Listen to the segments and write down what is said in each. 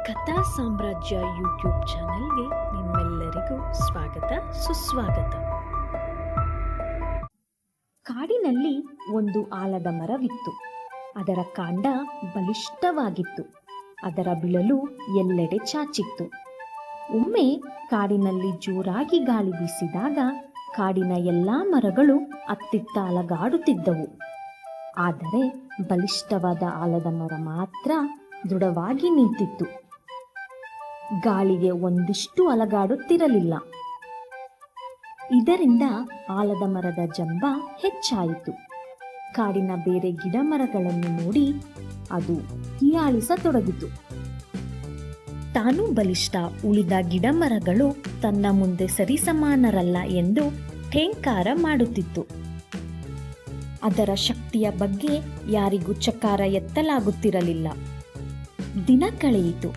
ಕಥಾ ಸಾಮ್ರಾಜ್ಯ ಯೂಟ್ಯೂಬ್ ಚಾನೆಲ್ಗೆ ನಿಮ್ಮೆಲ್ಲರಿಗೂ ಸ್ವಾಗತ ಸುಸ್ವಾಗತ. ಕಾಡಿನಲ್ಲಿ ಒಂದು ಆಲದ ಮರವಿತ್ತು. ಅದರ ಕಾಂಡ ಬಲಿಷ್ಠವಾಗಿತ್ತು. ಅದರ ಬಿಳಲು ಎಲ್ಲೆಡೆ ಚಾಚಿತ್ತು. ಒಮ್ಮೆ ಕಾಡಿನಲ್ಲಿ ಜೋರಾಗಿ ಗಾಳಿ ಬೀಸಿದಾಗ ಕಾಡಿನ ಎಲ್ಲಾ ಮರಗಳು ಅತ್ತಿತ್ತ ಅಲಗಾಡುತ್ತಿದ್ದವು. ಆದರೆ ಬಲಿಷ್ಠವಾದ ಆಲದ ಮರ ಮಾತ್ರ ದೃಢವಾಗಿ ನಿಂತಿತ್ತು. ಗಾಳಿಗೆ ಒಂದಿಷ್ಟು ಅಲಗಾಡುತ್ತಿರಲಿಲ್ಲ. ಇದರಿಂದ ಆಲದ ಮರದ ಜಂಬ ಹೆಚ್ಚಾಯಿತು. ಕಾಡಿನ ಬೇರೆ ಗಿಡ ಮರಗಳನ್ನು ನೋಡಿ ಅದು ಹೀಯಾಳಿಸತೊಡಗಿತು. ತಾನು ಬಲಿಷ್ಠ, ಉಳಿದ ಗಿಡ ಮರಗಳು ತನ್ನ ಮುಂದೆ ಸರಿಸಮಾನರಲ್ಲ ಎಂದು ಠೇಂಕಾರ ಮಾಡುತ್ತಿತ್ತು. ಅದರ ಶಕ್ತಿಯ ಬಗ್ಗೆ ಯಾರಿಗೂ ಚಕಾರ ಎತ್ತಲಾಗುತ್ತಿರಲಿಲ್ಲ. ದಿನ ಕಳೆಯಿತು.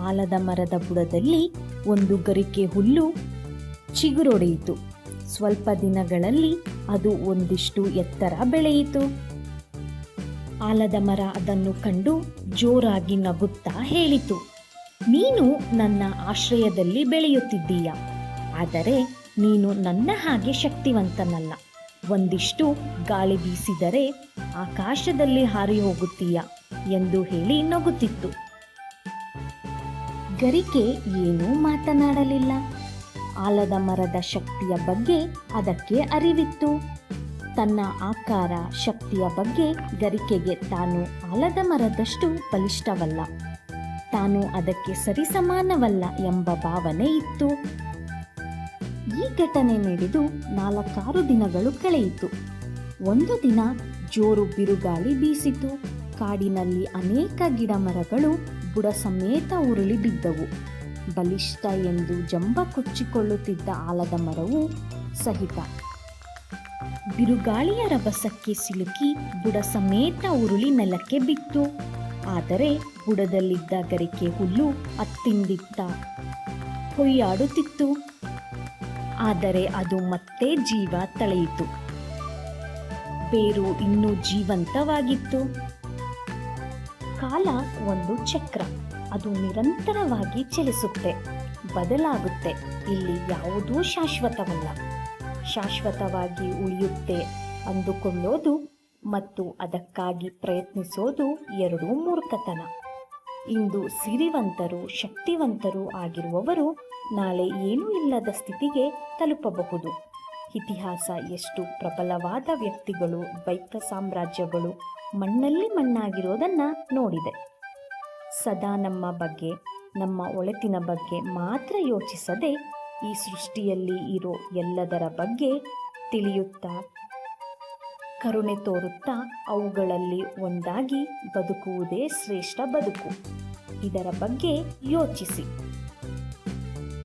ಆಲದ ಮರದ ಬುಡದಲ್ಲಿ ಒಂದು ಗರಿಕೆ ಹುಲ್ಲು ಚಿಗುರೊಡೆಯಿತು. ಸ್ವಲ್ಪ ದಿನಗಳಲ್ಲಿ ಅದು ಒಂದಿಷ್ಟು ಎತ್ತರ ಬೆಳೆಯಿತು. ಆಲದ ಮರ ಅದನ್ನು ಕಂಡು ಜೋರಾಗಿ ನಗುತ್ತಾ ಹೇಳಿತು, ನೀನು ನನ್ನ ಆಶ್ರಯದಲ್ಲಿ ಬೆಳೆಯುತ್ತಿದ್ದೀಯ, ಆದರೆ ನೀನು ನನ್ನ ಹಾಗೆ ಶಕ್ತಿವಂತನಲ್ಲ. ಒಂದಿಷ್ಟು ಗಾಳಿ ಬೀಸಿದರೆ ಆಕಾಶದಲ್ಲಿ ಹಾರಿ ಹೋಗುತ್ತೀಯ ಎಂದು ಹೇಳಿ ನಗುತ್ತಿತ್ತು. ಗರಿಕೆ ಏನೂ ಮಾತನಾಡಲಿಲ್ಲ. ಆಲದ ಮರದ ಶಕ್ತಿಯ ಬಗ್ಗೆ ಅದಕ್ಕೆ ಅರಿವಿತ್ತು. ತನ್ನ ಆಕಾರ, ಶಕ್ತಿಯ ಬಗ್ಗೆ ಗರಿಕೆಗೆ ತಾನು ಆಲದ ಮರದಷ್ಟು ಬಲಿಷ್ಠವಲ್ಲ, ತಾನು ಅದಕ್ಕೆ ಸರಿಸಮಾನವಲ್ಲ ಎಂಬ ಭಾವನೆ ಇತ್ತು. ಈ ಘಟನೆ ನಡೆದು 4-6 ದಿನಗಳು ಕಳೆಯಿತು. ಒಂದು ದಿನ ಜೋರು ಬಿರುಗಾಳಿ ಬೀಸಿತು. ಕಾಡಿನಲ್ಲಿ ಅನೇಕ ಗಿಡ ಮರಗಳು ಬುಡ ಸಮೇತ ಉರುಳಿ ಬಿದ್ದವು. ಬಲಿಷ್ಠ ಎಂದು ಜಂಬ ಕೊಚ್ಚಿಕೊಳ್ಳುತ್ತಿದ್ದ ಆಲದ ಮರವು ಸಹಿತ ಬಿರುಗಾಳಿಯ ರಭಸಕ್ಕೆ ಸಿಲುಕಿ ಬುಡ ಸಮೇತ ಉರುಳಿ ನೆಲಕ್ಕೆ ಬಿತ್ತು. ಆದರೆ ಬುಡದಲ್ಲಿದ್ದ ಗರಿಕೆ ಹುಲ್ಲು ಅತ್ತಿಂದಿತ್ತ ಹೊಯ್ಯಾಡುತ್ತಿತ್ತು. ಆದರೆ ಅದು ಮತ್ತೆ ಜೀವ ತಳೆಯಿತು. ಬೇರು ಇನ್ನೂ ಜೀವಂತವಾಗಿತ್ತು. ಕಾಲ ಒಂದು ಚಕ್ರ. ಅದು ನಿರಂತರವಾಗಿ ಚಲಿಸುತ್ತೆ, ಬದಲಾಗುತ್ತೆ. ಇಲ್ಲಿ ಯಾವುದೂ ಶಾಶ್ವತವಲ್ಲ. ಶಾಶ್ವತವಾಗಿ ಉಳಿಯುತ್ತೆ ಅಂದುಕೊಳ್ಳೋದು ಮತ್ತು ಅದಕ್ಕಾಗಿ ಪ್ರಯತ್ನಿಸೋದು ಎರಡೂ ಮೂರ್ಖತನ. ಇಂದು ಸಿರಿವಂತರು, ಶಕ್ತಿವಂತರು ಆಗಿರುವವರು ನಾಳೆ ಏನೂ ಇಲ್ಲದ ಸ್ಥಿತಿಗೆ ತಲುಪಬಹುದು. ಇತಿಹಾಸ ಎಷ್ಟು ಪ್ರಬಲವಾದ ವ್ಯಕ್ತಿಗಳು, ದ್ವೈತ ಸಾಮ್ರಾಜ್ಯಗಳು ಮಣ್ಣಲ್ಲಿ ಮಣ್ಣಾಗಿರೋದನ್ನು ನೋಡಿದೆ. ಸದಾ ನಮ್ಮ ಬಗ್ಗೆ, ನಮ್ಮ ಒಳಿತಿನ ಬಗ್ಗೆ ಮಾತ್ರ ಯೋಚಿಸದೆ ಈ ಸೃಷ್ಟಿಯಲ್ಲಿ ಇರೋ ಎಲ್ಲದರ ಬಗ್ಗೆ ತಿಳಿಯುತ್ತಾ, ಕರುಣೆ ತೋರುತ್ತಾ ಅವುಗಳಲ್ಲಿ ಒಂದಾಗಿ ಬದುಕುವುದೇ ಶ್ರೇಷ್ಠ ಬದುಕು. ಇದರ ಬಗ್ಗೆ ಯೋಚಿಸಿ.